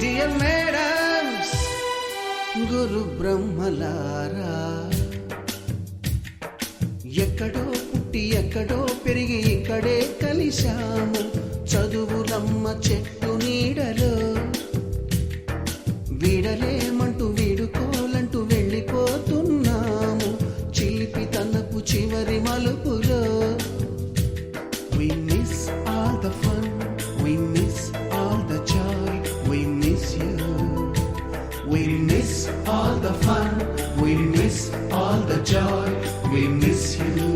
Dear madams, గురు బ్రహ్మలారా, ఎక్కడో పుట్టి ఎక్కడో పెరిగి ఇక్కడే కలిశాము చదువులమ్మ చెట్టు నీడలో. వీడలేమంటూ వీడుకోలంటూ వెళ్ళిపోతున్నాము చిలిపి తనపు చివరి మలుపులో. We miss all the fun, we miss all the joy, we miss you. We miss all the fun, we miss all the joy, we miss you.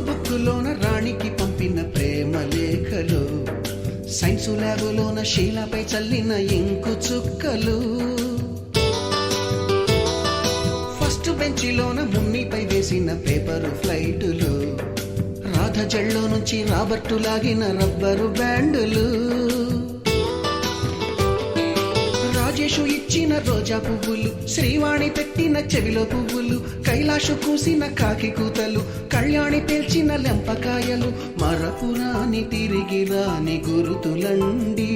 బుక్కులోన రాణికి పంపిన ప్రేమ లేఖలు, సైన్సు ల్యాబులోన శీలపై చల్లిన ఇంకు చుక్కలు, ఫస్ట్ బెంచిలోన మున్నిపై వేసిన పేపరు ఫ్లైటులు, రాధ జల్లో నుంచి రాబర్టు లాగిన rubber బ్యాండులు, Rajesh ఇచ్చిన రోజా పువ్వులు, శ్రీవాణి పెట్టిన చెవిలో పువ్వులు, కైలాషు కూసిన కాకి కూతలు, కళ్యాణి పేల్చిన లెంపకాయలు, మరపురాని తిరిగి రాని గురుతులండి.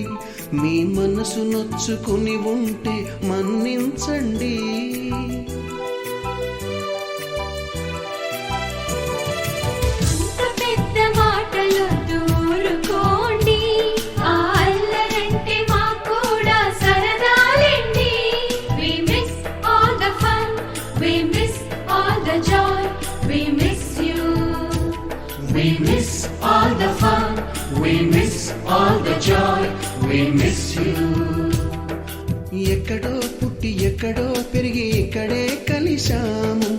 మీ మనసు నొచ్చుకుని ఉంటే మన్నించండి. We miss all the fun, we miss all the joy, we miss you. ఎక్కడో పుట్టి ఎక్కడో పెరిగి ఇక్కడే కలిశాము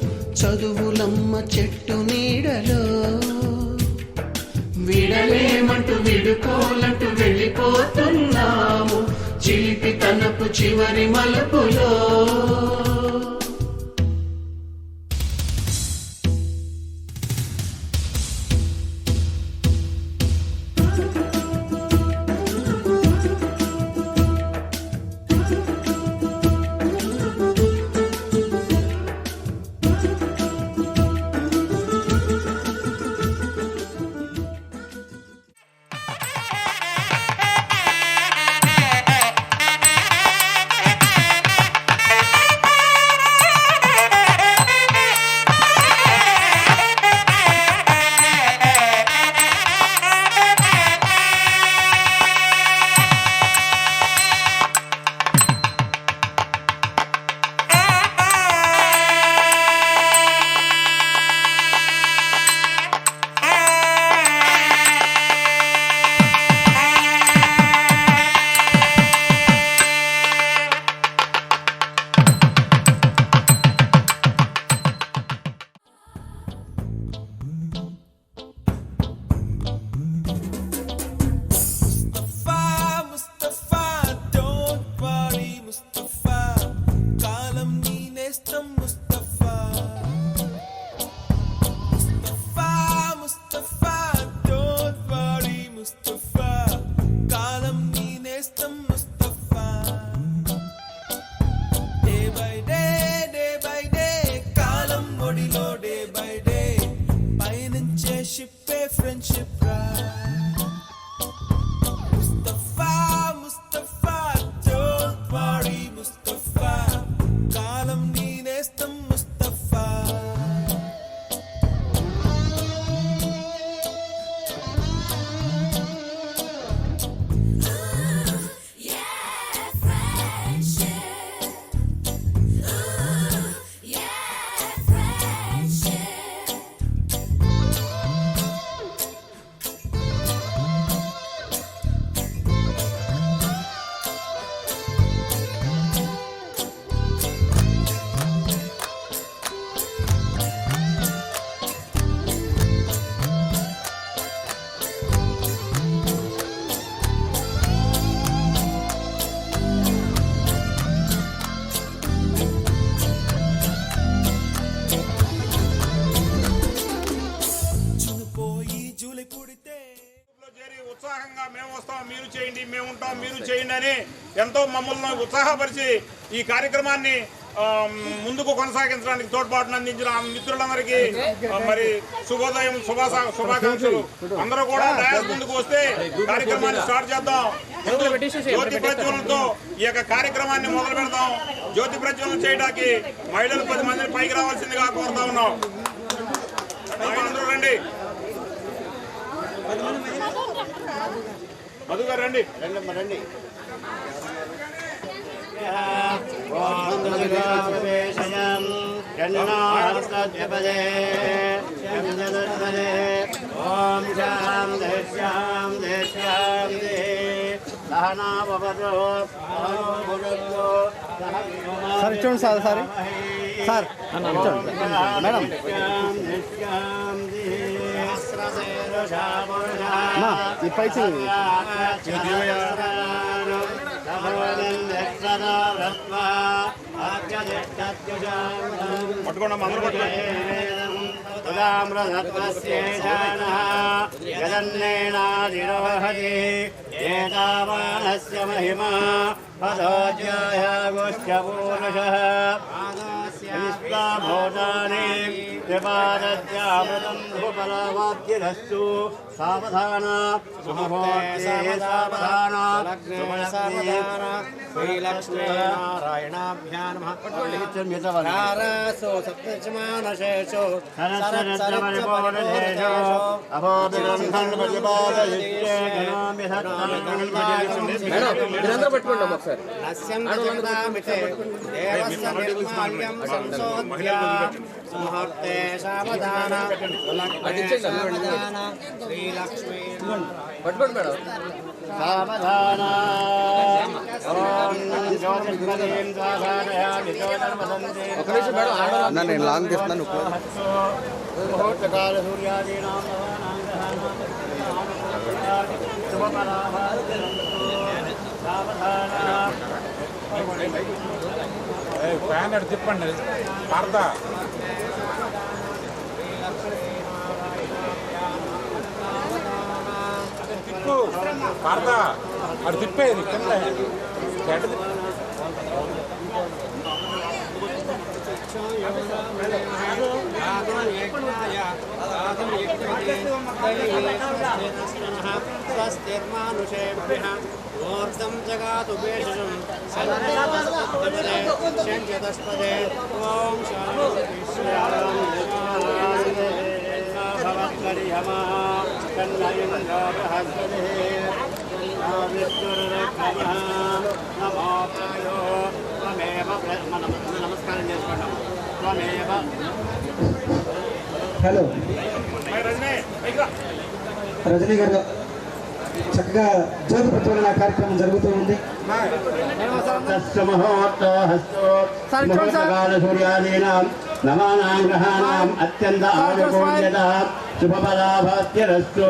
చదువులమ్మ చెట్టు నీడలో. వీడలేమంటూ వీడుకోలంటూ వెళ్ళిపోతున్నాము చిలిపి తనపు చివరి మలుపులో. విధంగా మేము వస్తాం మీరు చేయండి, మేము ఉంటాం మీరు చేయండి అని ఎంతో మమ్మల్ని ఉత్సాహపరిచి ఈ కార్యక్రమాన్ని ముందుకు కొనసాగించడానికి తోడ్పాటును అందించిన మిత్రులందరికీ మరి శుభోదయం శుభాకాంక్షలు. అందరూ కూడా డయాస్ ముందుకు వస్తే కార్యక్రమాన్ని స్టార్ట్ చేద్దాం. జ్యోతి ప్రజ్వలనతో ఈ యొక్క కార్యక్రమాన్ని మొదలు పెడతాం. జ్యోతి ప్రజ్వలన చేయడానికి మహిళలు 10 మందిని పైకి రావాల్సిందిగా కోరుతా ఉన్నాం. అందరూ రండి, మధు గారు రండి. సార్ చూడండి సార్ సార్ మేడం ఈ పైకి పట్టుకోండి అందరూ పట్టుకోండి. జగన్నేనాదిరోహతి ఏతావానస్య మహిమా పదోజ్యాయాగోష్ఠపూరుషః విశ్వభూతాని త్రిపాదద్యామృతం భూఫలవాప్తిరస్తు సావధాన సావధాన శ్రీలక్ష్మీనారాయణాభ్యా నమః. సప్తమానశేషో ముహూర్తే సావధాన శ్రీలక్ష్మీ పట్టుకోండి మేడం సావధాన. నేను లాంగ్ తీస్తున్నాను. ముహూర్తకాల సూర్యాదీనాం ఫ్యాన్ అటు తిప్పండి పార్త. తిప్పు పార్త అటు తిప్పేది కింద స్వస్తిర్మానుషేభ్యః ఊర్ధం జగాతు భేషజం సంచతస్పదే ఓం శాంతి భవత్కర్యమా కన్నయింద్ర బృహస్పతిః విష్ణుర్రక్షమః నమో ప్రాయో త్వమేవ. నమస్కారం చేసుకుంటాం. త్వమేవ. హలో రజనీ గారు, చక్కగా జ్యోతి ప్రజ్వలన కార్యక్రమం జరుగుతూ ఉంది. సూర్యాదీనాం నవానాం గ్రహాణాం అత్యంత ఆనుకూల్యత శుభఫలాభాస్యరస్తు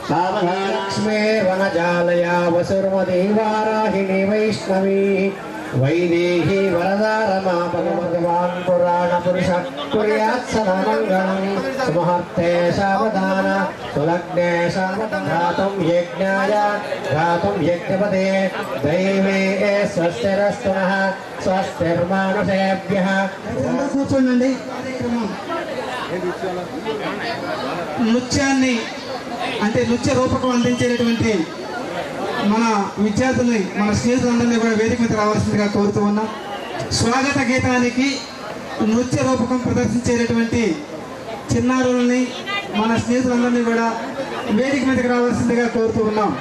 సావధాన. లక్ష్మే వనజాలయ వసుర్మతి వారాహిణి వైష్ణవీ వైదేహి వరదా రమా భగవాన్ పురాణ పురుష కుర్యాత్ సదా మంగళం. సుముహూర్తే సావధాన సులగ్నే సావధాన. ఘాతుం యజ్ఞాయ ఘాతుం యజ్ఞపదే దైవే స్వస్తిరస్తు నః స్వస్తిర్మానుషేభ్యః. కూర్చోండి. నృత్యాన్ని అంటే నృత్య రూపకం అందించేటటువంటి మన విద్యార్థుల్ని, మన స్నేహితులందరినీ కూడా వేదిక మీద రావాల్సిందిగా కోరుతూ ఉన్నాం. స్వాగత గీతానికి నృత్య రూపకం ప్రదర్శించేటటువంటి చిన్నారులని, మన స్నేహితులందరినీ కూడా వేదిక మీదకి రావాల్సిందిగా కోరుతూ ఉన్నాం.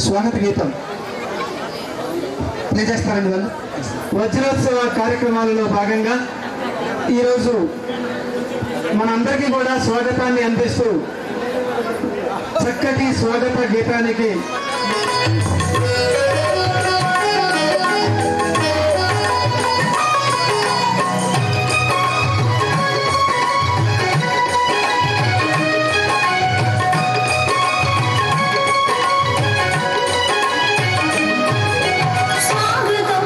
స్వాగత గీతం ప్లే చేస్తారండి వాళ్ళు. వజ్రోత్సవ కార్యక్రమాలలో భాగంగా ఈరోజు మనందరికీ కూడా స్వాగతాన్ని అందిస్తూ చక్కటి స్వాగత గీతానికి స్వాగతం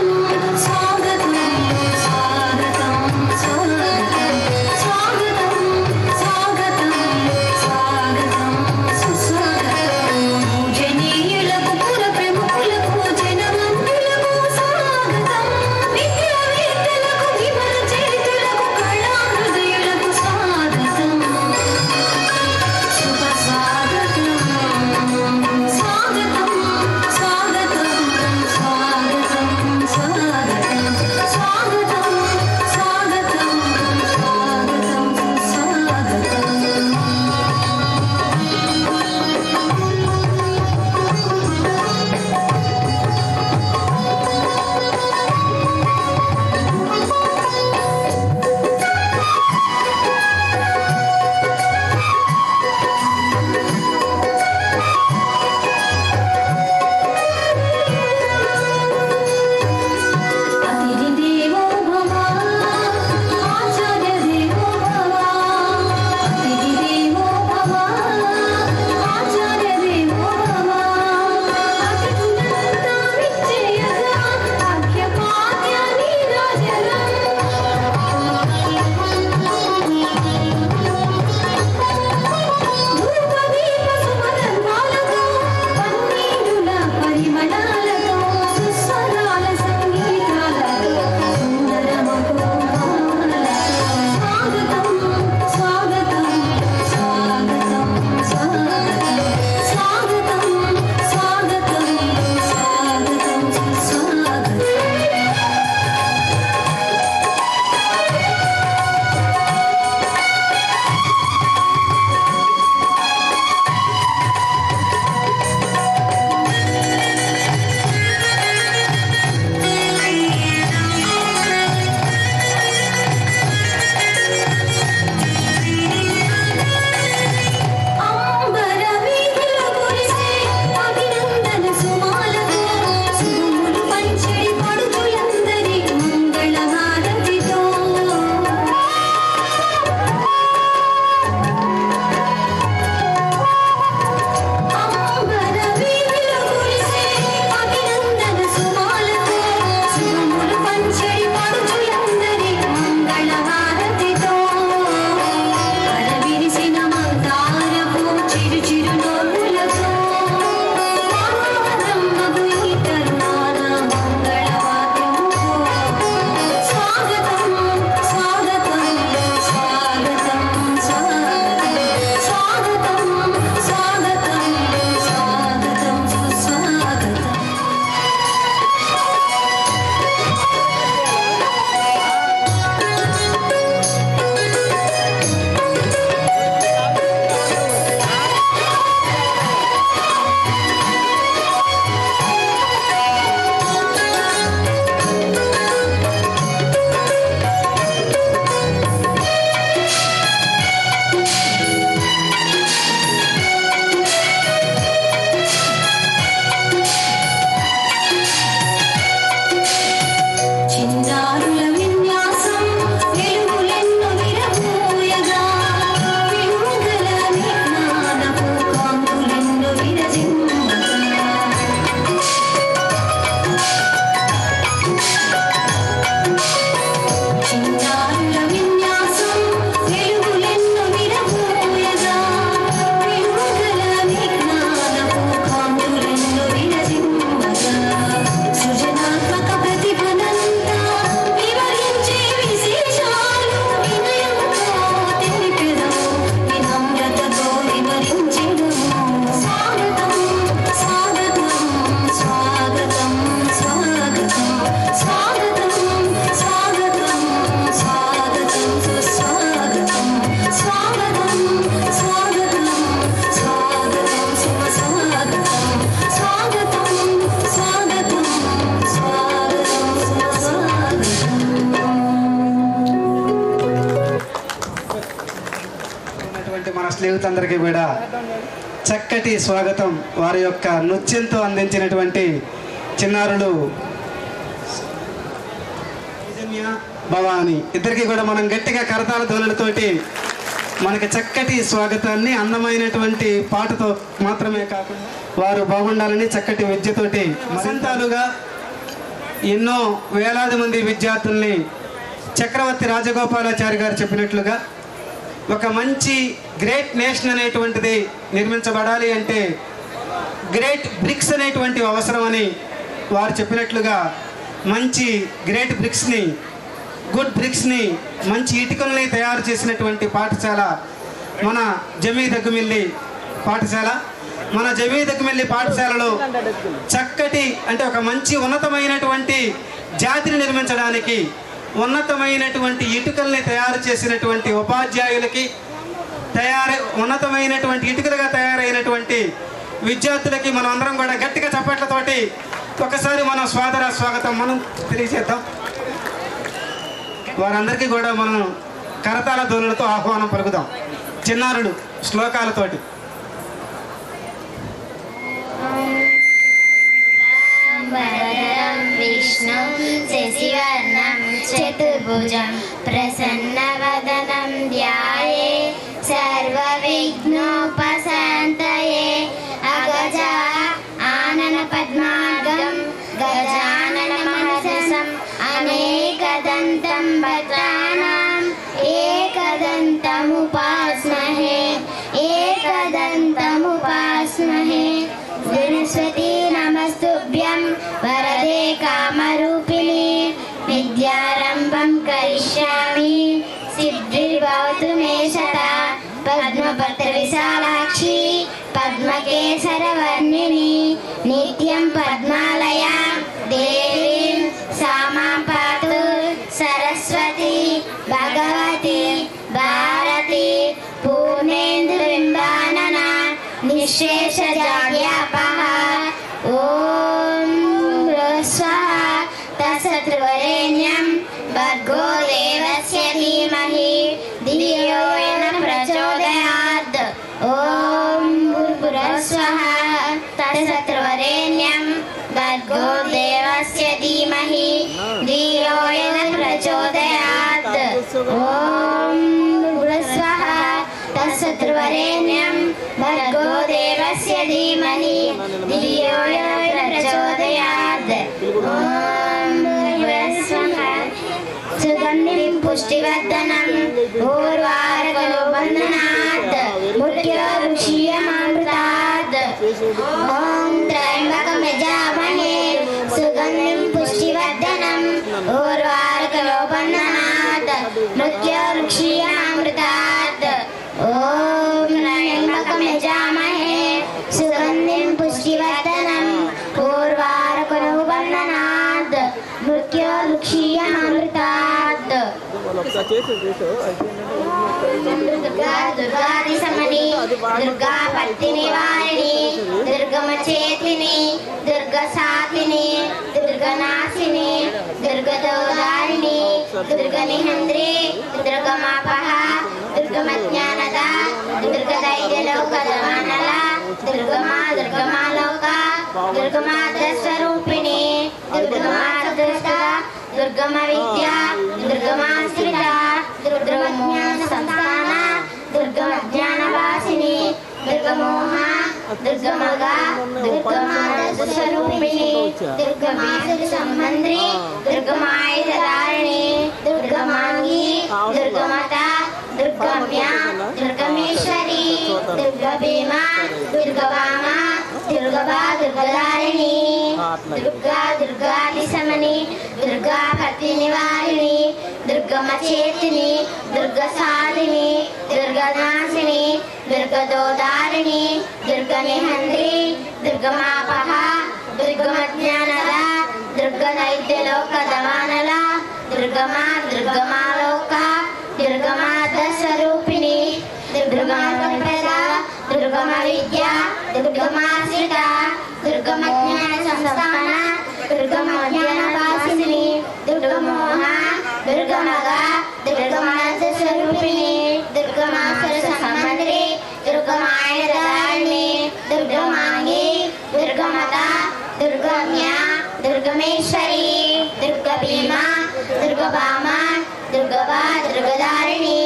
స్నేహితులందరికీ కూడా చక్కటి స్వాగతం వారి యొక్క నృత్యంతో అందించినటువంటి చిన్నారులు భవాని ఇద్దరికి కూడా మనం గట్టిగా కరతాళ ధ్వనులతోటి మనకి చక్కటి స్వాగతాన్ని అందమైనటువంటి పాటతో మాత్రమే కాకుండా వారు బాగుండాలని చక్కటి విద్యతోటి వసంతాలుగా ఎన్నో వేలాది మంది విద్యార్థుల్ని చక్రవర్తి రాజగోపాలాచారి గారు చెప్పినట్లుగా ఒక మంచి గ్రేట్ నేషన్ అనేటువంటిది నిర్మించబడాలి అంటే గ్రేట్ బ్రిక్స్ అనేటువంటి అవసరం అని వారు చెప్పినట్లుగా మంచి గ్రేట్ బ్రిక్స్ని గుడ్ బ్రిక్స్ని మంచి ఇటుకల్ని తయారు చేసినటువంటి పాఠశాల మన జమీ దగ్గుమిల్లి పాఠశాల. మన జమీ దగ్గుమిల్లి పాఠశాలలో చక్కటి అంటే ఒక మంచి ఉన్నతమైనటువంటి జాతిని నిర్మించడానికి ఉన్నతమైనటువంటి ఇటుకల్ని తయారు చేసినటువంటి ఉపాధ్యాయులకి ఉన్నతమైనటువంటి ఇటుకలుగా తయారైనటువంటి విద్యార్థులకి మనం అందరం కూడా గట్టిగా చప్పట్లతోటి ఒకసారి మనం స్వాగతం మనం తెలియజేద్దాం. వారందరికీ కూడా మనం కరతాళ ధ్వనులతో ఆహ్వానం పలుకుదాం. చిన్నారులు శ్లోకాలతోటి. విష్ణు శశివర్ణం చతుర్భుజం ప్రసన్నవదనం ధ్యాయే సర్వవిఘ్నోపశాంతయే అగజా ఆనన పద్మార్గం గజానన మహర్షం అనేకదంతం భక్తానాం ఏకదంతముపాస్మహే సరస్వతీ నమస్తుభ్యం వరదే కామరూపిణి విద్యారంభం కరిష్యామి సిద్ధిర్భవతు మే సదా పద్మపత్ర విశాలాక్షి పద్మకేసరవర్ణిని నిత్యం పద్మాలయా దేవీం సామాం పాతు సరస్వతి భగవతి భారతి పూర్ణేంద్రబింబానన నిశేష జాడ్యాపః ఓం స్వాహ తత్సవితుర్వరేణ్యం భర్గో దేవస్య ధీమహి ధియో యో నః ప్రచోదయాత్ ఓం భూర్భువస్వః తత్సవితుర్వరేణ్యం భర్గో దేవస్య ధీమహి ధియో యో నః ప్రచోదయాత్ ఓం భూర్భువస్వః తత్సవితుర్వరేణ్యం భర్గో దేవస్య ధీమహి ధియో యో నః ప్రచోదయాత్ ఓం భూర్భువస్వః సుగంధిం పుష్టివర్ధనం ఊర్వారుకలో బంధనాత్ ముఖ్యోరుక్షీయమామృతాత్ ఓం త్రయంబకం యజామహే సుగంధిం పుష్టివర్ధనం ఊర్వారుకలో బంధనాత్ ముఖ్యోరుక్షీయమామృతాత్ ఓం త్రయంబకం యజామహే సుగంధిం పుష్టివర్ధనం ఊర్వారుకలో బంధనాత్ మృత్యోరుక్షీయమామృతాత్ దుర్గాది సమని దుర్గా పత్తి నివారిణి దుర్గమ చేతిని దుర్గ సాతిని దుర్గనాశిని దుర్గదోదారిణి దుర్గ నిహంద్రి దుర్గమాపహ దుర్గమజ్ఞానద దుర్గదైత్యలోకదవానల దుర్గమాలోక దుర్గమాద్రస్వరూపిణి దుర్గమాదృష్ట దుర్గమ విద్య దుర్గమాశ్రిత దుర్గమజ్ఞాన సంస్థాన దుర్గమజ్ఞానవాసిని దుర్గమోహ దుర్గమగ దుర్గమాదృస్వరూపిణి దుర్గమాసురి సంబంధ్రి దుర్గమాయుధధారిణి దుర్గమాంగి దుర్గమత దుర్గమ్య దుర్గమేశ్వరి దుర్గభీమ దుర్గవామ దుర్గభా దుర్గధారిణి దుర్గాది సమని దుర్గా పత్తి నివారిణి దుర్గమ చేతిని దుర్గ సాధిని దుర్గనాశిని దుర్గదోదారిణి దుర్గ నిహంద్రి దుర్గమాపహ దుర్గమజ్ఞానద దుర్గదైత్యలోకదవానల దుర్గమాలోక దుర్గమాదస్వరూపిణి దుర్గమాప్రద దుర్గమ విద్య దుర్గమాశ్రిత దుర్గమజ్ఞాన సంస్థాన దుర్గమజ్ఞానవాసిని దుర్గమోహ దుర్గమగ దుర్గమాదస్వరూపిణి దుర్గమాసుర సంబంధ్రి పరమేశ్వరి దుర్గా భీమా దుర్గా భామ దుర్గవా దుర్గదారిణి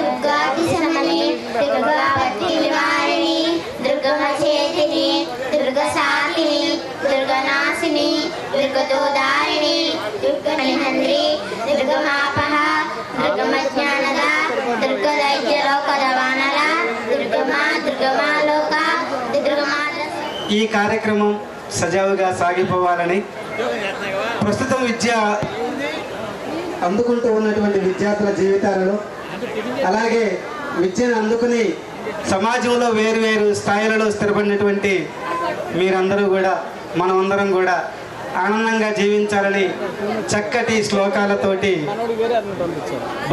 దుర్గాతిశమని దుర్గాపతి నివారిణి దుర్గమచేతిని దుర్గశాలిని దుర్గనాశిని దుర్గదోదారిణి దుర్గనిహంద్రి దుర్గమాపహ దుర్గమజ్ఞానద దుర్గదైత్యలోకదవానల దుర్గమాలోక దుర్గమా. ఈ కార్యక్రమం సజావుగా సాగిపోవాలని ప్రస్తుతం విద్య అందుకుంటూ ఉన్నటువంటి విద్యార్థుల జీవితాలలో అలాగే విద్యను అందుకుని సమాజంలో వేరు స్థాయిలలో స్థిరపడినటువంటి మీరందరూ కూడా మనమందరం కూడా ఆనందంగా జీవించాలని చక్కటి శ్లోకాలతోటి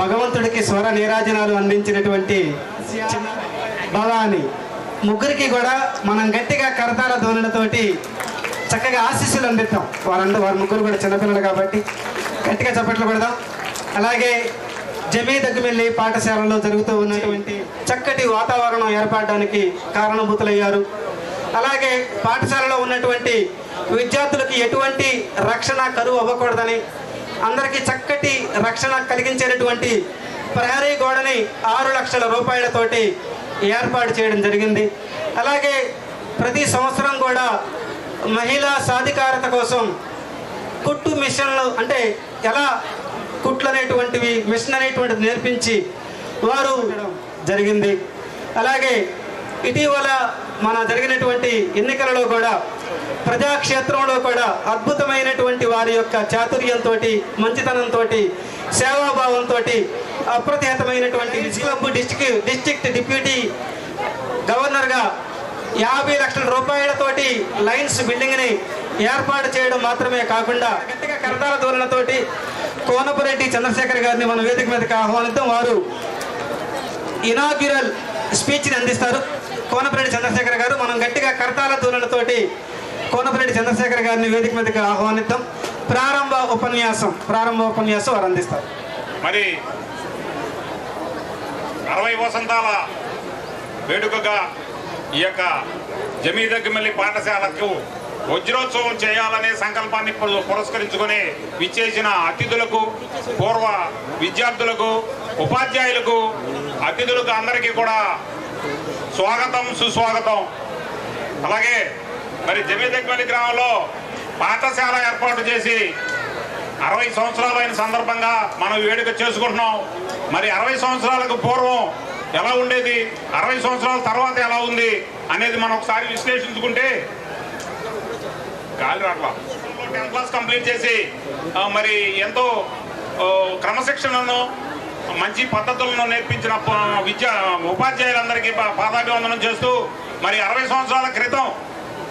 భగవంతుడికి స్వర నీరాజనాలు అందించినటువంటి భవాని ముగ్గురికి కూడా మనం గట్టిగా కరతాల ధ్వనులతోటి చక్కగా ఆశీస్సులు అందిద్దాం. వారి ముగ్గురు కూడా చిన్నపిల్లలు కాబట్టి గట్టిగా చప్పట్లు పెడదాం. అలాగే జమీ దగ్గమెల్లి పాఠశాలలో జరుగుతూ ఉన్నటువంటి చక్కటి వాతావరణం ఏర్పడడానికి కారణభూతులయ్యారు. అలాగే పాఠశాలలో ఉన్నటువంటి విద్యార్థులకి ఎటువంటి రక్షణ కరువు అవ్వకూడదని అందరికీ చక్కటి రక్షణ కలిగించేటటువంటి ప్రహరీ గోడని 6 లక్షల రూపాయలతోటి ఏర్పాటు చేయడం జరిగింది. అలాగే ప్రతి సంవత్సరం కూడా మహిళా సాధికారత కోసం కుట్టు మిషన్లు అంటే ఎలా కుట్లు అనేటువంటివి మిషన్ అనేటువంటిది నేర్పించి వారు జరిగింది. అలాగే ఇటీవల మన జరిగినటువంటి ఎన్నికలలో కూడా ప్రజాక్షేత్రంలో కూడా అద్భుతమైనటువంటి వారి యొక్క చాతుర్యంతో మంచితనంతో సేవాభావంతో అప్రతిహతమైనటువంటి క్లబ్ డిస్ట్రిక్ట్ డిప్యూటీ గవర్నర్గా 50 లక్షల రూపాయలతోటి లైన్స్ బిల్డింగ్ని ఏర్పాటు చేయడం మాత్రమే కాకుండా గట్టిగా కరతాల ధోరణితోటి కోనపురెడ్డి చంద్రశేఖర్ గారిని మన వేదిక మీదకి ఆహ్వానిద్దాం. వారు ఇనాగ్యురల్ స్పీచ్ని అందిస్తారు. కోనపురెడ్డి చంద్రశేఖర్ గారు మనం గట్టిగా కరతాల ధోరణితోటి కోనపురెడ్డి చంద్రశేఖర్ గారిని వేదిక మీదకి ఆహ్వానిద్దాం. ప్రారంభ ఉపన్యాసం వారు అందిస్తారు. మరి 60 వసంతాల వేడుకగా ఈ యొక్క జమీ దగ్గమెల్లి పాఠశాలకు వజ్రోత్సవం చేయాలనే సంకల్పాన్ని పురస్కరించుకొని విచ్చేసిన అతిథులకు, పూర్వ విద్యార్థులకు, ఉపాధ్యాయులకు, అతిథులకు అందరికీ కూడా స్వాగతం, సుస్వాగతం. అలాగే మరి జమీ దగ్గమెల్లి గ్రామంలో పాఠశాల ఏర్పాటు చేసి 60 సంవత్సరాలు అయిన సందర్భంగా మనం వేడుక చేసుకుంటున్నాం. మరి 60 సంవత్సరాలకు పూర్వం ఎలా ఉండేది, 60 సంవత్సరాల తర్వాత ఎలా ఉంది అనేది మనం ఒకసారి విశ్లేషించుకుంటే గాలి రాట్లా 10th క్లాస్ కంప్లీట్ చేసి మరి ఎంతో క్రమశిక్షణను మంచి పద్ధతులను నేర్పించిన ఉపాధ్యాయులందరికీ పాదాభివందనం చేస్తూ మరి 60 సంవత్సరాల క్రితం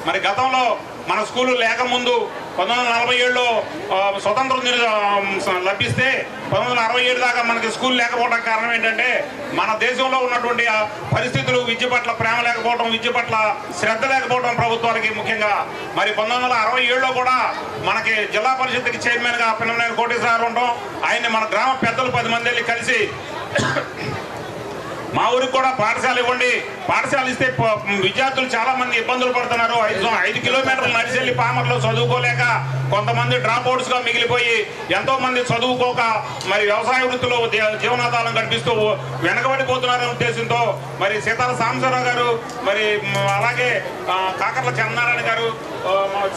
మరి గతంలో మన స్కూలు లేకముందు 1947లో స్వతంత్రం లభిస్తే 1967 దాకా మనకి స్కూల్ లేకపోవడం కారణం ఏంటంటే మన దేశంలో ఉన్నటువంటి పరిస్థితులు, విద్య పట్ల ప్రేమ లేకపోవడం, విద్య పట్ల శ్రద్ధ లేకపోవడం ప్రభుత్వానికి ముఖ్యంగా. మరి 1967లో కూడా మనకి జిల్లా పరిషత్కి చైర్మన్గా పిన్నమనేని కోటేశ్వరరావు ఉండడం, ఆయన్ని మన గ్రామ పెద్దలు 10 మంది వెళ్ళి కలిసి మా ఊరికి కూడా పాఠశాల ఇవ్వండి, పాఠశాల ఇస్తే విద్యార్థులు చాలా మంది ఇబ్బందులు పడుతున్నారు. 5 కిలోమీటర్లు నడిచెళ్ళి పామర్లో చదువుకోలేక కొంతమంది డ్రాప్ అవుట్స్ గా మిగిలిపోయి ఎంతో మంది చదువుకోక మరి వ్యవసాయ వృత్తిలో జీవనాధారం కల్పిస్తూ వెనకబడిపోతున్నారనే ఉద్దేశంతో మరి సీతాల సాంబశివరావు గారు, మరి అలాగే కాకర్ల చంద్రనారాయణ గారు,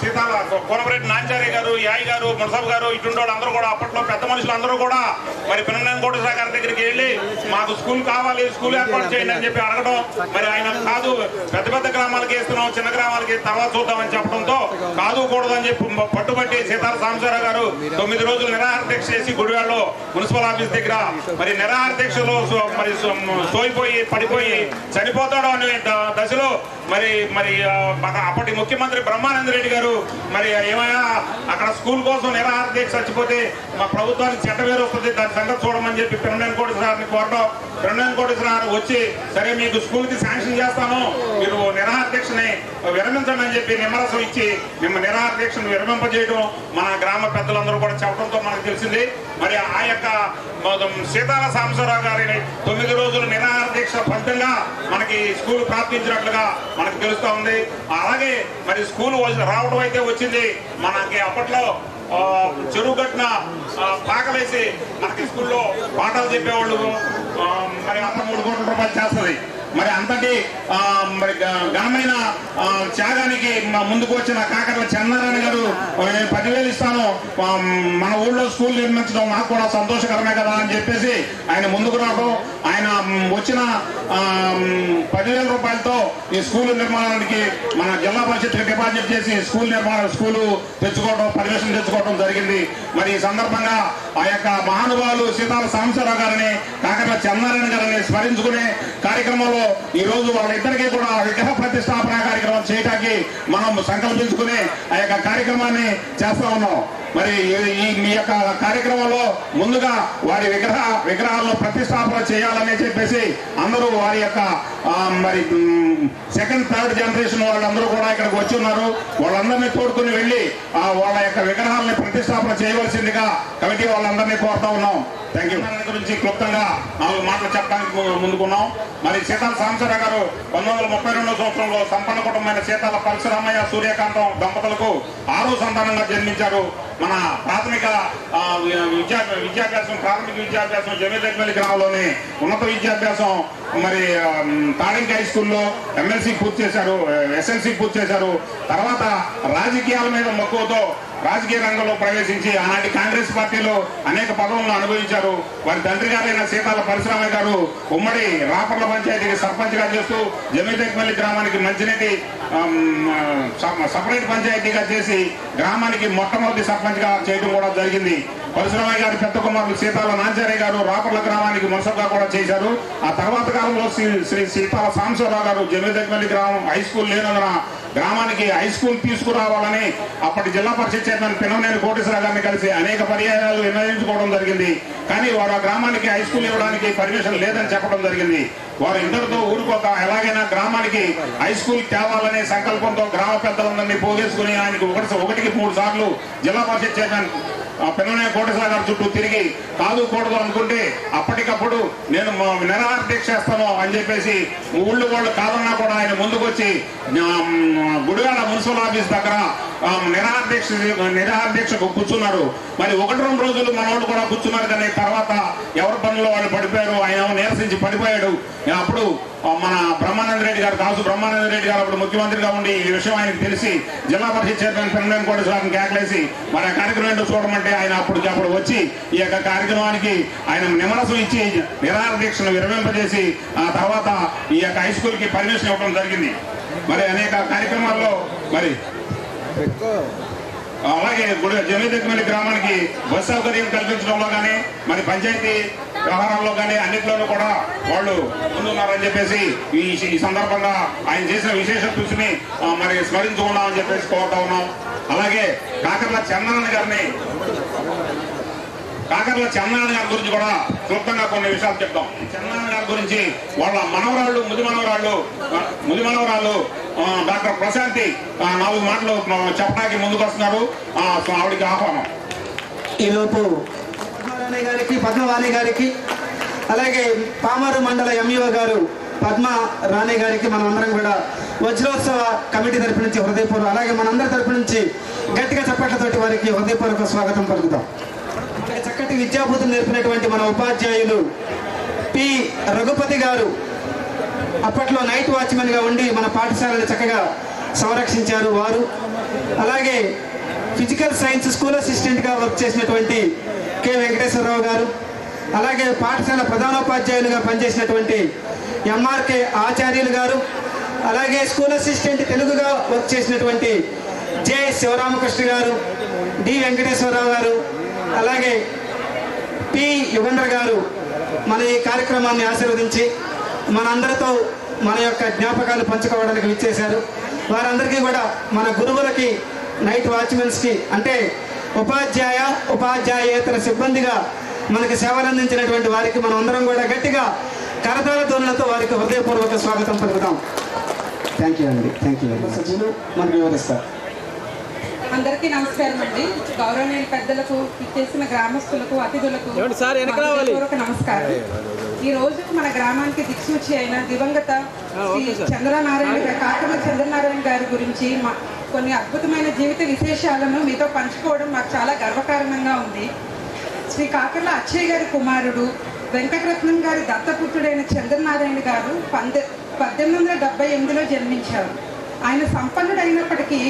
సీతాల కోనపురెడ్డి నాంచారి గారు, యాయి గారు, మున్సబ్ గారు, ఇటువంటి అందరూ కూడా అప్పట్లో పెద్ద మనుషులు అందరూ కూడా మరి పిన్నమనేని కోటేశ్వరరావు గారి దగ్గరికి వెళ్ళి మాకు స్కూల్ కావాలి, స్కూల్ ఏర్పాటు చేయండి అని చెప్పి అడగడం. మరి ఆయన కాదు, పెద్ద పెద్ద గ్రామాలకి వేస్తున్నాం, చిన్న గ్రామాలకి తర్వాత చూద్దామని చెప్పడంతో కాదు కూడదని చెప్పి పట్టుబట్టి సీతాల సాంబశివరావు గారు 9 రోజులు నిరాహార దీక్ష చేసి గుడివాడలో మున్సిపల్ ఆఫీస్ దగ్గర మరి నిరాహార దీక్షలో మరి సోయిపోయి పడిపోయి చనిపోతాడు అనే దశలో మరి మరి అప్పటి ముఖ్యమంత్రి బ్రహ్మానంద రెడ్డి గారు మరి ఏమైనా అక్కడ స్కూల్ కోసం నిరాహార దీక్ష చచ్చిపోతే మా ప్రభుత్వానికి చెడ్డ పేరు వస్తుంది, దాని సంగతి చూడమని చెప్పి పిన్నమనేని కోటేశ్వరరావుని కోరడం. సమయంలో పెనుగొండ కోటేశ్వరరావు వచ్చి సరే మీకు స్కూల్కి శాంక్షన్ చేస్తాను, మీరు నిరాహార దీక్షని విరమించండి అని చెప్పి నిమ్మరసం ఇచ్చి నిరాహార దీక్షను విరమింపజేయడం మన గ్రామ పెద్దలందరూ కూడా చెప్పడంతో మనకు తెలిసింది. మరి ఆ యొక్క సీతాల సాంబశివరావు గారిని 9 రోజులు నిరాహార దీక్ష ఫలితంగా మనకి స్కూల్ ప్రాప్తించినట్లుగా మనకు తెలుస్తూ ఉంది. అలాగే మరి స్కూల్ రావడం అయితే వచ్చింది. మనకి అప్పట్లో చెరువు కట్టిన పాకలేసి మనకి స్కూల్లో పాఠాలు చెప్పేవాళ్ళు. మరి అంత 3 కోట్ల రూపాయలు చేస్తుంది. మరి అంతటి మరి ఘనమైన త్యాగానికి ముందుకు వచ్చిన కాకర్ల చంద్రనారాయణ గారు 10,000 ఇస్తాను, మన ఊళ్ళో స్కూల్ నిర్మించడం నాకు కూడా సంతోషకరమే కదా అని చెప్పేసి ఆయన ముందుకు రావడం, ఆయన వచ్చిన 10,000 రూపాయలతో ఈ స్కూల్ నిర్మాణానికి మన జిల్లా పరిషత్కి డిపాజిట్ చేసి స్కూలు తెచ్చుకోవడం, పర్మిషన్ తెచ్చుకోవడం జరిగింది. మరి ఈ సందర్భంగా ఆ యొక్క మహానుభావులు సీతాల సాంబశివరావు గారిని, కాకర్ల చంద్రనారాయణ గారిని స్మరించుకునే కార్యక్రమంలో ఈ రోజు వాళ్ళిద్దరికీ కూడా విగ్రహ ప్రతిష్టాపన కార్యక్రమం చేయడానికి మనం సంకల్పించుకుని ఆ యొక్క కార్యక్రమాన్ని చేస్తా ఉన్నాం. మరి ఈ యొక్క కార్యక్రమంలో ముందుగా వారి విగ్రహాల్లో ప్రతిష్టాపన చేయాలని చెప్పేసి అందరూ వారి యొక్క మరి 2nd, 3rd జనరేషన్ వాళ్ళందరూ కూడా ఇక్కడికి వచ్చి ఉన్నారు. వాళ్ళందరినీ తోడుకుని వెళ్ళి వాళ్ళ యొక్క విగ్రహాలని ప్రతిష్టాపన చేయవలసిందిగా కమిటీ వాళ్ళందరినీ కోరుతా ఉన్నాం. Thank you. గురించి క్లుప్తంగా 4 మాటలు చెప్పడానికి ముందుకున్నాం. మరి సీతాల సాంబశివరావు గారు 1932 సంవత్సరంలో సంపన్న కుటుంబమైన సీతాల పరశురామయ్య సూర్యకాంతం దంపతులకు 6వ సంతానంగా జన్మించారు. మన ప్రాథమిక విద్యాభ్యాసం జమీదగ్మల్లి గ్రామంలోని, ఉన్నత విద్యాభ్యాసం మరి తాడింకి హై స్కూల్లో ఎమ్మెల్సీ పూర్తి చేశారు, ఎస్ఎల్సీ పూర్తి చేశారు. తర్వాత రాజకీయాల మీద మక్కువతో రాజకీయ రంగంలో ప్రవేశించి ఆనాటి కాంగ్రెస్ పార్టీలో అనేక పదవులను అనుభవించారు. వారి తండ్రి గారైన సీతాల పరశురామయ్య గారు ఉమ్మడి రాపర్ల పంచాయతీకి సర్పంచ్గా చేస్తూ జమీదగ్మల్లి గ్రామానికి మంచినీటి సపరేట్ పంచాయతీగా చేసి గ్రామానికి మొట్టమొదటి సర్పంచ్గా చేయడం కూడా జరిగింది. పరశురామయ్య గారి పెద్ద కుమారులు సీతాల నాంచారయ్య గారు రాపర్ల గ్రామానికి మున్సబ్గా కూడా చేశారు. ఆ తర్వాత కాలంలో శ్రీ సీతాల సాంబశివరావు గారు జమీదగ్మల్లి గ్రామం హై స్కూల్ లేనందున గ్రామానికి హై స్కూల్ తీసుకురావాలని అప్పటి జిల్లా పరిషత్ చైర్మన్ పినవనేని కోటేశ్వరరావు గారిని కలిసి అనేక పర్యాయాలు నిర్ణయించుకోవడం జరిగింది. కానీ వారు ఆ గ్రామానికి హై స్కూల్ ఇవ్వడానికి పర్మిషన్ లేదని చెప్పడం జరిగింది. వారు ఇంతటితో ఊరుకోక ఎలాగైనా గ్రామానికి హై స్కూల్ తేవాలనే సంకల్పంతో గ్రామ పెద్దలందరినీ పోగేసుకుని ఆయనకి 1కి 3 సార్లు జిల్లా పరిషత్ చైర్మన్ పినవనేని కోటేశ్వరరావు గారి చుట్టూ తిరిగి కాదుకూడదు అనుకుంటే అప్పటికప్పుడు నేను నిరాహార దీక్ష చేస్తాను అని చెప్పేసి ఊళ్ళో వాళ్ళు కాదన్నా కూడా ఆయన ముందుకు వచ్చి గుడివాడ మున్సిపల్ ఆఫీస్ దగ్గర నిరాహార దీక్షకు కూర్చున్నారు. మరి 1-2 రోజులు మన వాళ్ళు కూడా కూర్చున్నారు. కానీ తర్వాత ఎవరి పనుల్లో వాళ్ళు పడిపోయారు. ఆయన నీరసించి పడిపోయాడు. అప్పుడు మన బ్రహ్మానంద రెడ్డి గారు, కాసు బ్రహ్మానంద రెడ్డి గారు అప్పుడు ముఖ్యమంత్రిగా ఉండి ఈ విషయం ఆయనకు తెలిసి జిల్లా పరిషత్ చైర్మన్ పినవనేని కోటేశ్వరరావుని కేకలేసి మరి ఆ కార్యక్రమం ఏంటో చూడమంటే ఆయన అప్పుడు వచ్చి ఈ యొక్క కార్యక్రమానికి ఆయన నిమ్మరసం ఇచ్చి నిరాహార దీక్షను విరమింపజేసి ఆ తర్వాత ఈ యొక్క హై స్కూల్కి పర్మిషన్ ఇవ్వడం జరిగింది. మరి అనేక కార్యక్రమాల్లో మరి అలాగే జమీదగ్మల్లి గ్రామానికి బస్ సౌకర్యం కల్పించడంలో కానీ మరి పంచాయతీ వ్యవహారాల్లో కానీ అన్నింటిలోనూ కూడా వాళ్ళు ముందున్నారని చెప్పేసి ఈ సందర్భంగా ఆయన చేసిన విశేష కృషిని మరి స్మరించుకున్నామని చెప్పేసి కోరుతా ఉన్నాం. అలాగే కాకర్ల చంద్రనారాయణ గారి గురించి కూడా క్లుప్తంగా కొన్ని విషయాలు చెప్తాం. చంద్రనారాయణ గారి గురించి వాళ్ళ ముది మనవరాలు డాక్టర్ ప్రశాంతి 4 మాటలు చెప్పడానికి ముందుకు వస్తున్నారు. ఆవిడికి ఆహ్వానం. ఈలోపు పద్మవాణి గారికి అలాగే పామరు మండల ఎంఈఓ గారు పద్మ రాణి గారికి మనం అందరం కూడా వజ్రోత్సవ కమిటీ తరపు నుంచి హృదయపూర్వక, అలాగే మనందరి తరపు నుంచి గట్టిగా చప్పట్లతోటి వారికి హృదయపూర్వక స్వాగతం పలుకుతాం. చక్కటి విద్యాబుద్ధులు నేర్పినటువంటి మన ఉపాధ్యాయులు పి రఘుపతి గారు అప్పట్లో నైట్ వాచ్మెన్గా ఉండి మన పాఠశాలను చక్కగా సంరక్షించారు వారు. అలాగే ఫిజికల్ సైన్స్ స్కూల్ అసిస్టెంట్గా వర్క్ చేసినటువంటి కె వెంకటేశ్వరరావు గారు, అలాగే పాఠశాల ప్రధానోపాధ్యాయులుగా పనిచేసినటువంటి ఎంఆర్కే ఆచార్యులు గారు, అలాగే స్కూల్ అసిస్టెంట్ తెలుగుగా వర్క్ చేసినటువంటి జె శివరామకృష్ణ గారు, డి వెంకటేశ్వరరావు గారు, అలాగే పి యుగంధ్ర గారు మన ఈ కార్యక్రమాన్ని ఆశీర్వదించి మనందరితో మన యొక్క జ్ఞాపకాలు పంచుకోవడానికి విచ్చేశారు. వారందరికీ కూడా మన గురువులకి, నైట్ వాచ్మెన్స్కి అంటే ఉపాధ్యాయేతర సిబ్బందిగా మనకి సేవలు అందించినటువంటి వారికి మనం అందరం కూడా గట్టిగా కరతాళ ధ్వనులతో వారికి హృదయపూర్వక స్వాగతం పలుకుతాం. థ్యాంక్ యూ అండి. Thank you very much. మనకు వివరిస్తారు. అందరికీ నమస్కారం అండి. గౌరవనీయ పెద్దలకు, ఇచ్చేసిన గ్రామస్తులకు, అతిథులకు పూర్వక నమస్కారం. ఈ రోజు మన గ్రామానికి దిక్సూచి అయిన దివంగత శ్రీ కాకర్ల చంద్రనారాయణ గారి గురించి కొన్ని అద్భుతమైన జీవిత విశేషాలను మీతో పంచుకోవడం మాకు చాలా గర్వకారణంగా ఉంది. శ్రీ కాకర్ల అచ్చయ్య గారి కుమారుడు, వెంకటరత్నం గారి దత్తపుత్రుడైన చంద్రనారాయణ గారు 1878లో జన్మించారు. ఆయన సంపన్నుడైనప్పటికీ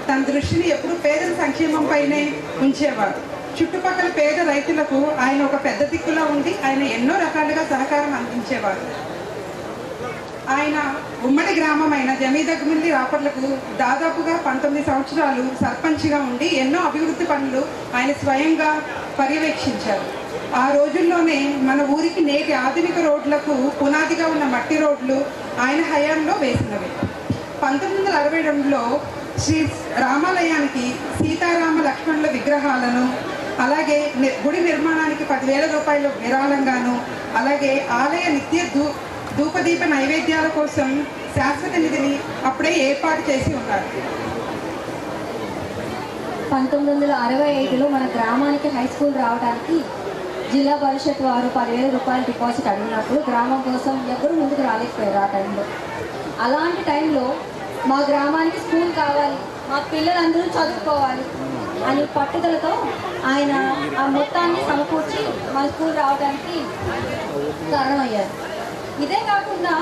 తన దృష్టిని ఎప్పుడూ పేదల సంక్షేమంపైనే ఉంచేవారు. చుట్టుపక్కల పేద రైతులకు ఆయన ఒక పెద్ద దిక్కులా ఉండి ఆయన ఎన్నో రకాలుగా సహకారం అందించేవారు. ఆయన ఉమ్మడి గ్రామమైన జమీదగ్మిల్లి రాపర్లకు దాదాపుగా 19 సంవత్సరాలు సర్పంచ్గా ఉండి ఎన్నో అభివృద్ధి పనులు ఆయన స్వయంగా పర్యవేక్షించారు. ఆ రోజుల్లోనే మన ఊరికి నేటి ఆధునిక రోడ్లకు పునాదిగా ఉన్న మట్టి రోడ్లు ఆయన హయాంలో వేసినవి. 1962లో శ్రీ రామాలయానికి సీతారామ లక్ష్మణుల విగ్రహాలను, అలాగే గుడి నిర్మాణానికి 10,000 రూపాయలు విరాళంగాను, అలాగే ఆలయ నిత్య ధూపదీప నైవేద్యాల కోసం శాశ్వత నిధిని అప్పుడే ఏర్పాటు చేసి ఉన్నారు. 1965లో మన గ్రామానికి హై స్కూల్ రావడానికి జిల్లా పరిషత్ వారు 10,000 రూపాయలు డిపాజిట్ అడిగినప్పుడు గ్రామం కోసం ఎవరు ముందుకు రాలేకపోయారు ఆ టైంలో. అలాంటి టైంలో మా గ్రామానికి స్కూల్ కావాలి, మా పిల్లలందరూ చదువుకోవాలి అని పట్టుదలతో ఆయన ఆ మొత్తాన్ని సమకూర్చి మా స్కూల్ రావడానికి కారణమయ్యారు. ఇదే కాకుండా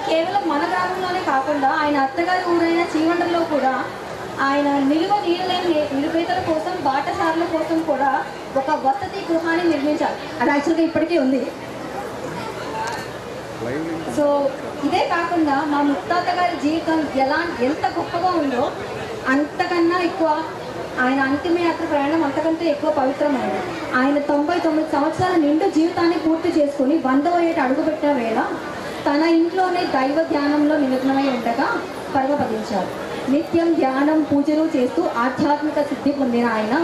కేవలం మన గ్రామంలోనే కాకుండా ఆయన అత్తగారి ఊరైన చీవండలో కూడా ఆయన నిలువ నీళ్ళని నిరుపేదల కోసం, బాటసారుల కోసం కూడా ఒక వసతి గృహాన్ని నిర్మించారు. అది యాక్చువల్గా ఇప్పటికీ ఉంది. సో ఇదే కాకుండా మా ముత్తాత గారి జీవితం ఎంత గొప్పగా ఉందో అంతకన్నా ఎక్కువ ఆయన అంతిమయాత్ర ప్రయాణం అంతకంటే ఎక్కువ పవిత్రమైనది. ఆయన 99 సంవత్సరాల నిండు జీవితాన్ని పూర్తి చేసుకుని 100వ ఏట అడుగుపెట్టిన వేళ తన ఇంట్లోనే దైవ ధ్యానంలో నిమగ్నమై ఉండగా పరమపదించారు. నిత్యం ధ్యానం, పూజలు చేస్తూ ఆధ్యాత్మిక సిద్ధి పొందిన ఆయన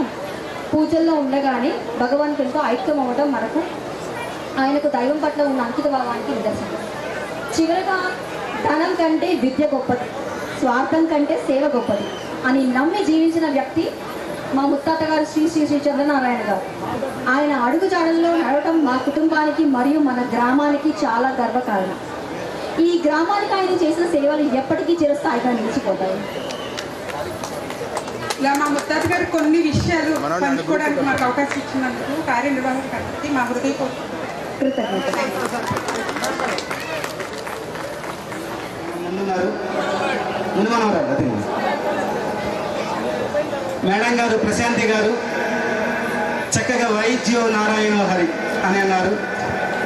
పూజల్లో ఉండగానే భగవంతునితో ఐక్యం అవ్వడం మనకు ఆయనకు దైవం పట్ల ఉన్న అంకిత భావానికి నిదర్శనం. చివరగా ధనం కంటే విద్య గొప్పది, స్వార్థం కంటే సేవ గొప్పది అని నమ్మి జీవించిన వ్యక్తి మా ముత్తాత గారు శ్రీ శ్రీ శ్రీ చంద్రనారాయణ గారు. ఆయన అడుగుజాడల్లో నడవటం మా కుటుంబానికి మరియు మన గ్రామానికి చాలా గర్వకారణం. ఈ గ్రామానికి ఆయన చేసిన సేవలు ఎప్పటికీ చిరస్థాయిగా నిలిచిపోతాయి. ఇలా మా ముత్తాత గారు కొన్ని విషయాలు పంచుకోవడానికి మాకు అవకాశం ఇచ్చినందుకు కార్యనిర్వాహక కమిటీ మా హృదయపూర్వక ముందున్నారు ముందు మనవరాలు అదే మేడం గారు ప్రశాంతి గారు చక్కగా వైద్యో నారాయణ హరి అని అన్నారు.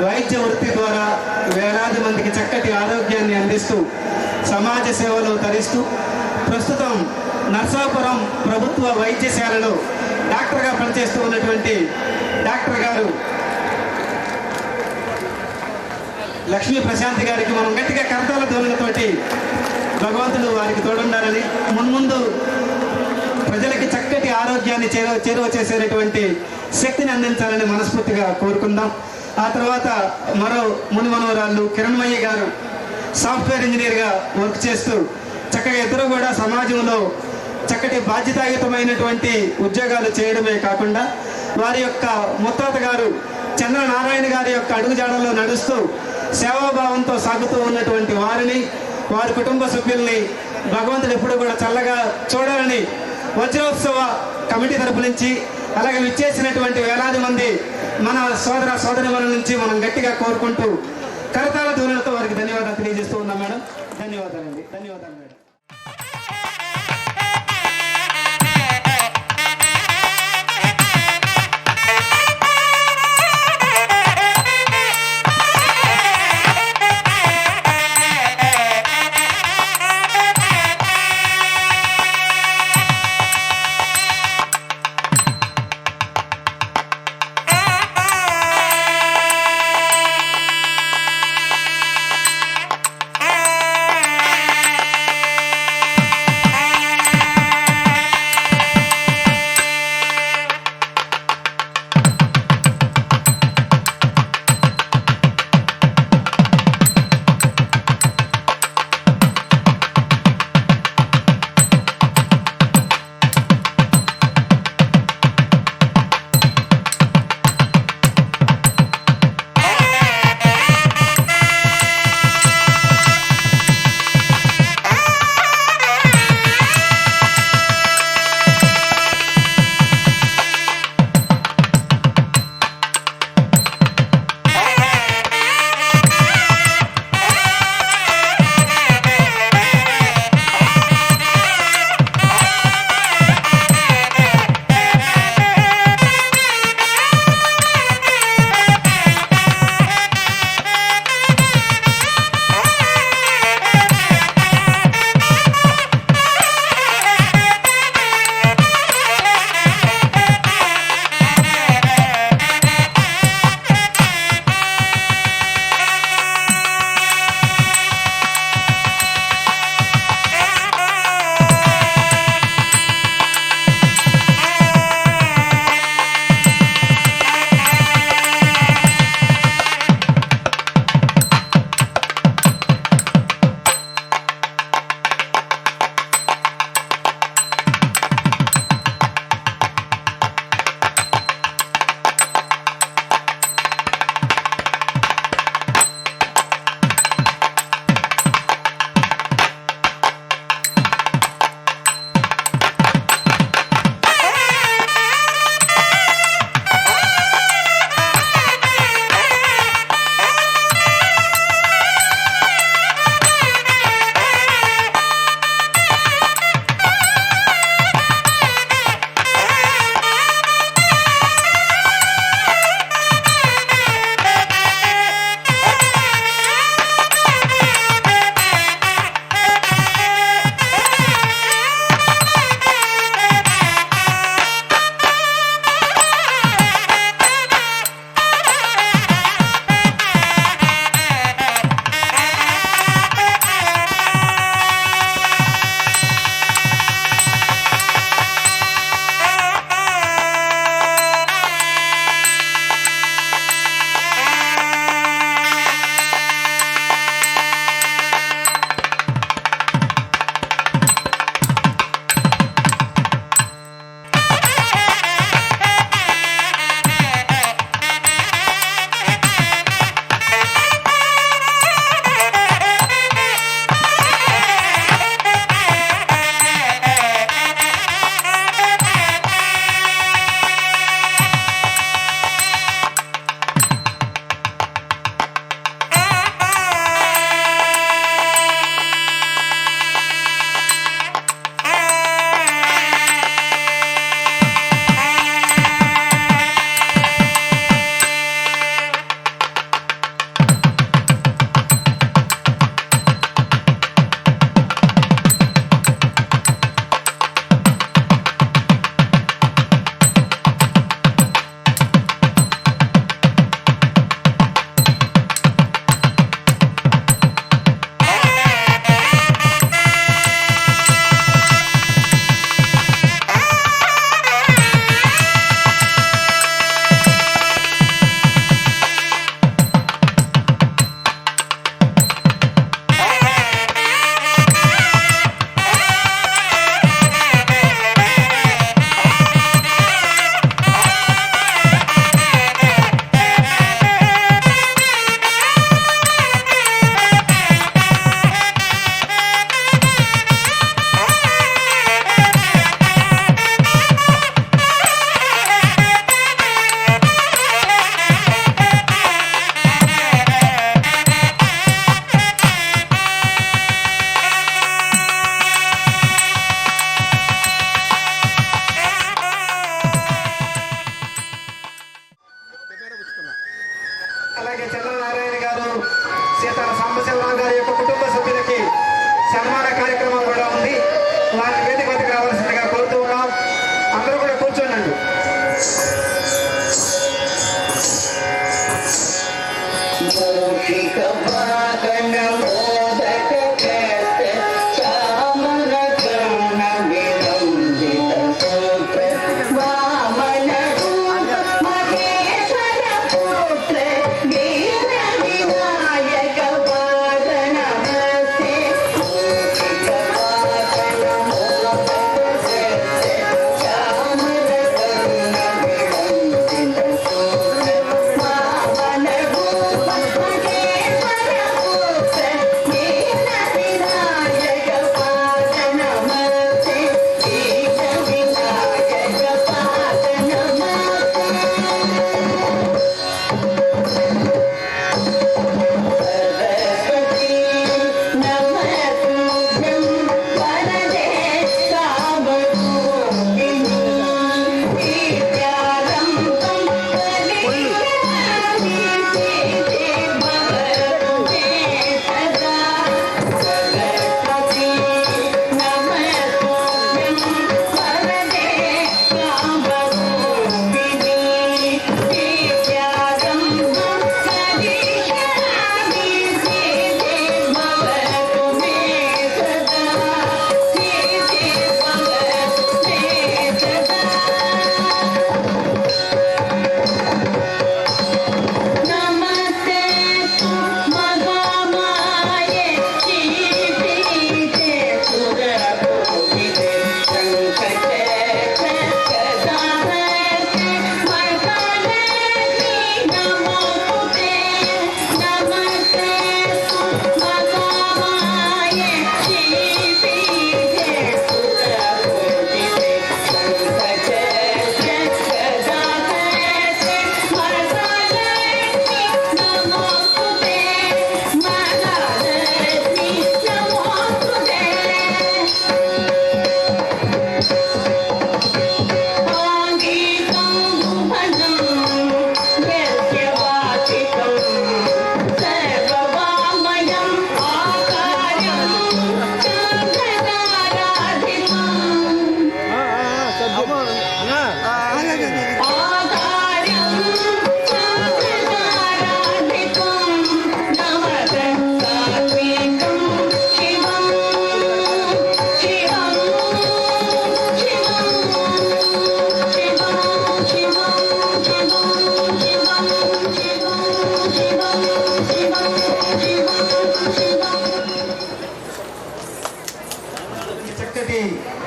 వైద్య వృత్తి ద్వారా వేలాది మందికి చక్కటి ఆరోగ్యాన్ని అందిస్తూ సమాజ సేవలో తరిస్తూ ప్రస్తుతం నర్సాపురం ప్రభుత్వ వైద్యశాలలో డాక్టర్గా పనిచేస్తూ ఉన్నటువంటి డాక్టర్ గారు లక్ష్మీ ప్రశాంతి గారికి మనం గట్టిగా కర్తాల ధ్వనులతోటి భగవంతుడు వారికి తోడుండాలని, మున్ముందు ప్రజలకి చక్కటి ఆరోగ్యాన్ని చేరువ చేసేటటువంటి శక్తిని అందించాలని మనస్ఫూర్తిగా కోరుకుందాం. ఆ తర్వాత మరో ముని మనవరాళ్ళు కిరణ్మయ్య గారు సాఫ్ట్వేర్ ఇంజనీర్గా వర్క్ చేస్తూ చక్కగా ఇద్దరు కూడా సమాజంలో చక్కటి బాధ్యతాయుతమైనటువంటి ఉద్యోగాలు చేయడమే కాకుండా వారి యొక్క ముత్తాత గారు చంద్రనారాయణ గారి యొక్క అడుగుజాడల్లో నడుస్తూ సేవాభావంతో సాగుతూ ఉన్నటువంటి వారిని, వారి కుటుంబ సభ్యుల్ని భగవంతుడు ఎప్పుడు కూడా చల్లగా చూడాలని వజ్రోత్సవ కమిటీ తరపు నుంచి, అలాగే విచ్చేసినటువంటి వేలాది మంది మన సోదర సోదరిమణుల నుంచి మనం గట్టిగా కోరుకుంటూ కరతాళ ధ్వనులతో వారికి ధన్యవాదాలు తెలియజేస్తూ ఉన్నాం మేడం. ధన్యవాదాలండి. ధన్యవాదాలు మేడం. చెల్లనారాయణ గారు, సీతాల సాంబశివరావు గారి యొక్క కుటుంబ సభ్యులకి సన్మాన కార్యక్రమం కూడా ఉంది. వారిని వేదిక వద్దకు రావాల్సిందిగా కోరుతూ ఉన్నాం. అందరూ కూడా కూర్చోండి.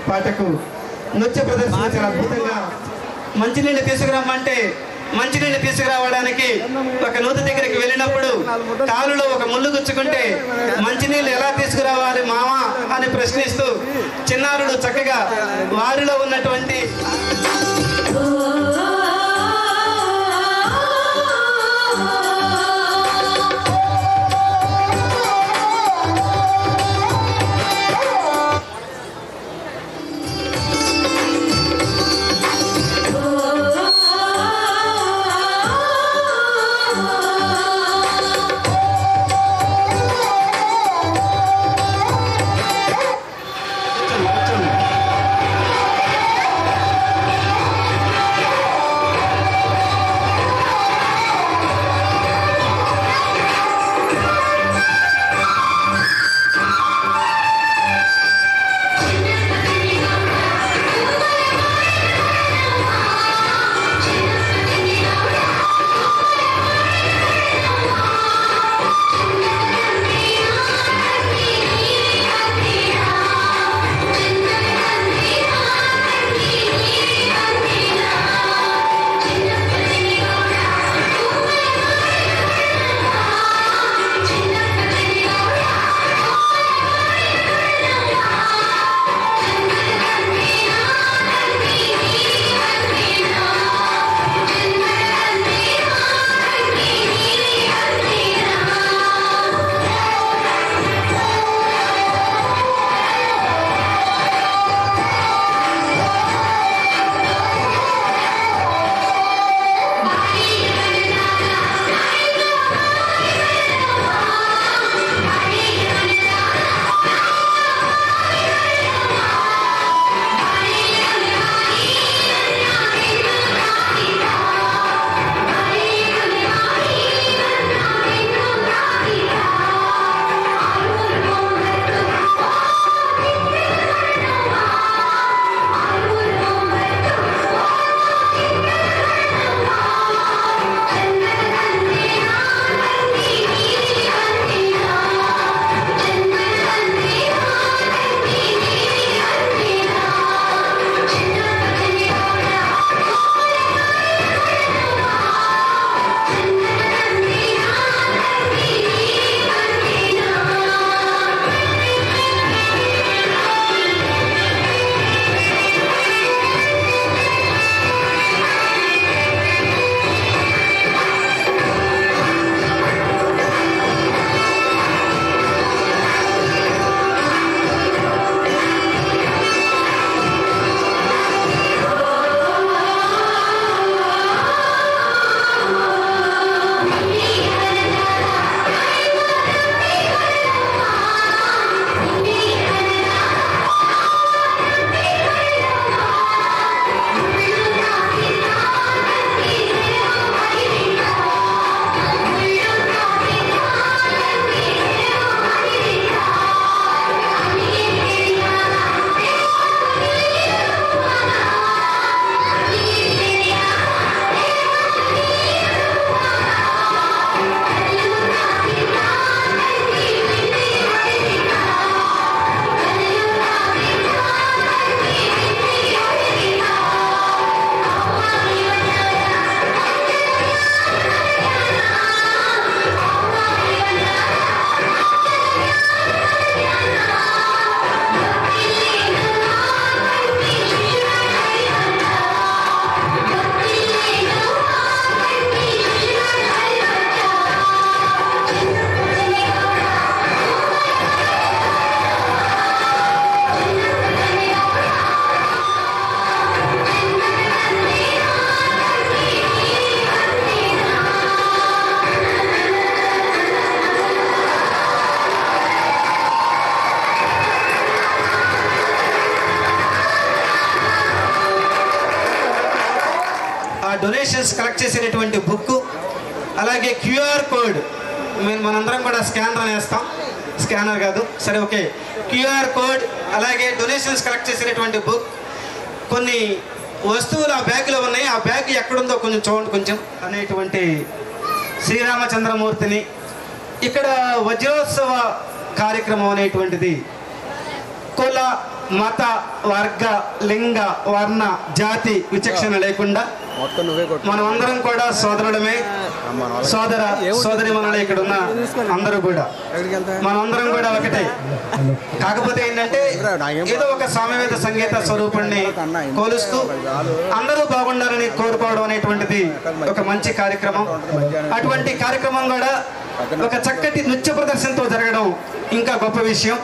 పాటకు నృత్య ప్రదర్శన చాలా అద్భుతంగా. మంచినీళ్ళు తీసుకురమ్మంటే మంచినీళ్ళు తీసుకురావడానికి ఒక నూతి దగ్గరికి వెళ్ళినప్పుడు కాలులో ఒక ముళ్ళు గుచ్చుకుంటే మంచినీళ్ళు ఎలా తీసుకురావాలి మామ అని ప్రశ్నిస్తూ చిన్నారుడు చక్కగా వారిలో ఉన్నటువంటి డొనేషన్స్ కలెక్ట్ చేసేటటువంటి బుక్, అలాగే క్యూఆర్ కోడ్ మనందరం కూడా స్కానర్ అనేస్తాం, స్కానర్ కాదు సరే ఓకే, క్యూఆర్ కోడ్, అలాగే డొనేషన్స్ కలెక్ట్ చేసేటటువంటి బుక్, కొన్ని వస్తువులు ఆ బ్యాగ్లో ఉన్నాయి, ఆ బ్యాగ్ ఎక్కడుందో కొంచెం చూడండి కొంచెం అనేటువంటి శ్రీరామచంద్రమూర్తిని. ఇక్కడ వజ్రోత్సవ కార్యక్రమం అనేటువంటిది కుల మత వర్గ లింగ వర్ణ జాతి విచక్షణ లేకుండా మనమందరం కూడా సోదరుడమే, సోదరి మనలో ఇక్కడ ఉన్న అందరూ కూడా మనమందరం కూడా ఒకటే. కాకపోతే ఏంటంటే ఏదో ఒక సామవేద సంగీత స్వరూపాన్ని కోలుస్తూ అందరూ బాగుండాలని కోరుకోవడం అనేటువంటిది ఒక మంచి కార్యక్రమం. అటువంటి కార్యక్రమం కూడా ఒక చక్కటి నృత్య ప్రదర్శనతో జరగడం ఇంకా గొప్ప విషయం.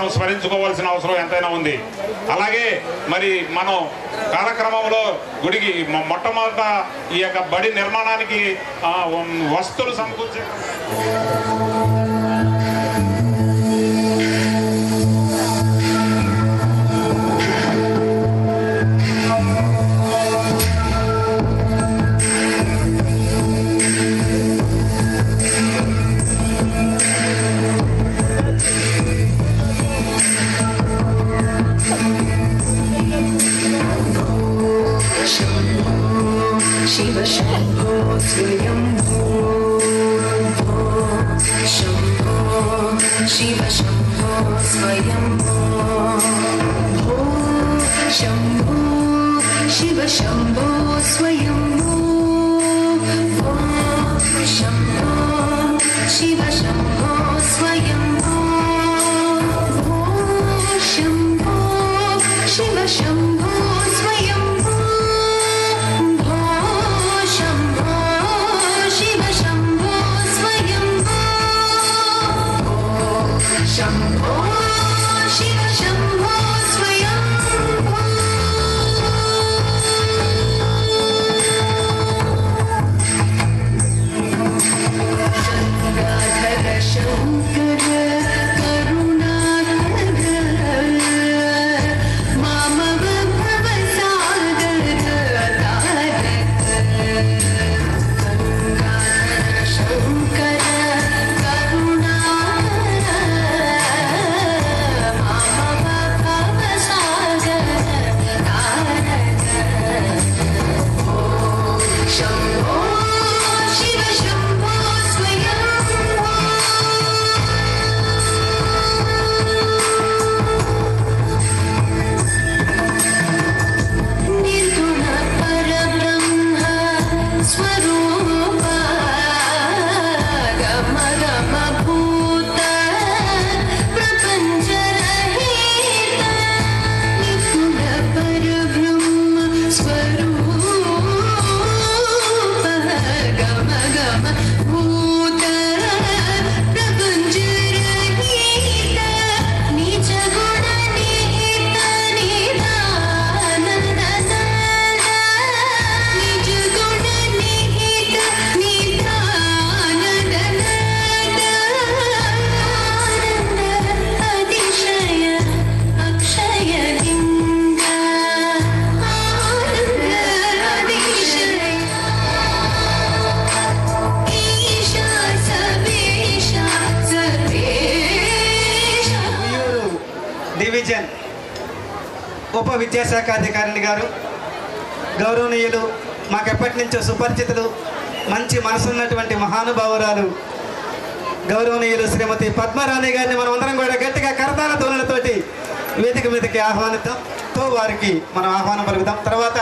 మనం స్మరించుకోవాల్సిన అవసరం ఎంతైనా ఉంది. అలాగే మరి మనం కాలక్రమంలో గుడికి మొట్టమొదట ఈ యొక్క బడి నిర్మాణానికి వస్తువులు సమకూర్చే Shiva Shambho Swayambho Shambho Shiva Shambho Swayambho Shambho Shiva Shambho Swayambho Shambho Shiva Shambho Swayambho Shambho Shiva Shambho Swayambho Shambho Shiva Shambho Swayambho Shankara Shankara Karunakara Mama Bhavasagar Tarak Shankara division ఉప విద్యాశాఖ అధికారిని గారు, గౌరవనీయులు, మాకెప్పటి నుంచో సుపరిచితులు, మంచి మనసున్నటువంటి మహానుభావురాలు గౌరవనీయులు శ్రీమతి పద్మరాణి గారిని మనం అందరం కూడా గట్టిగా కరతాళ ధ్వనులతోటి వేదిక మీదకి ఆహ్వానిద్దాంతో వారికి మనం ఆహ్వానం పలుకుతాం. తర్వాత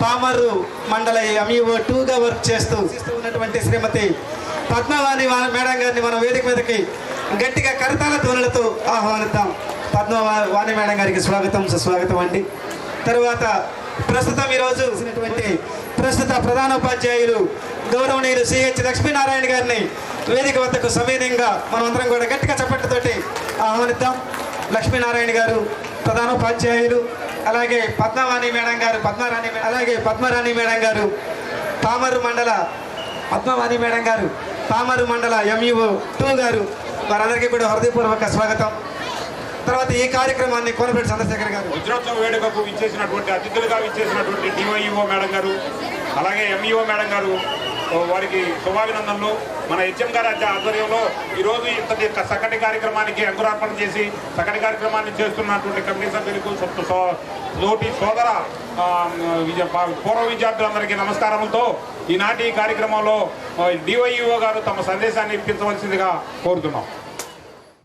పామర్రు మండల ఎంఈఓ 2గా వర్క్ చేస్తూ ఉన్నటువంటి శ్రీమతి పద్మవాణి మేడం గారిని మనం వేదిక మీదకి గట్టిగా కరతాళ ధ్వనులతో ఆహ్వానిద్దాం. పద్మవాణి మేడం గారికి స్వాగతం, సుస్వాగతం అండి. తర్వాత ప్రస్తుతం ఈరోజు ప్రస్తుత ప్రధానోపాధ్యాయులు గౌరవనీయులు సిహెచ్ లక్ష్మీనారాయణ గారిని వేదిక వద్దకు సవినయంగా మనమందరం కూడా గట్టిగా చప్పట్లతోటి ఆహ్వానిద్దాం. లక్ష్మీనారాయణ గారు ప్రధానోపాధ్యాయులు, అలాగే పద్మవాణి మేడం గారు పద్మరాణి మేడం గారు పామర్రు మండల ఎంఈఓ 2 గారు, వారందరికీ కూడా హృదయపూర్వక స్వాగతం. తర్వాత ఈ కార్యక్రమాన్ని కోనపల్లి చంద్రశేఖర్ గారు వజ్రోత్సవ వేడుకకు విచ్చేసినటువంటి అతిథులుగా విచ్చేసినటువంటి డివైఈఓ మేడం గారు, అలాగే ఎంఈఓ మేడం గారు, వారికి శుభాభినందనలు. మన హెచ్ఎం గారి ఆధ్వర్యంలో ఈరోజు ఇంతటి చక్కటి కార్యక్రమానికి అంకురార్పణ చేసి చక్కటి కార్యక్రమాన్ని చేస్తున్నటువంటి కమిటీ సభ్యులకు, తోటి సోదర పూర్వ విద్యార్థులందరికీ నమస్కారములతో ఈనాటి కార్యక్రమంలో డివైఈఓ గారు తమ సందేశాన్ని ఇప్పించవలసిందిగా కోరుతున్నాం.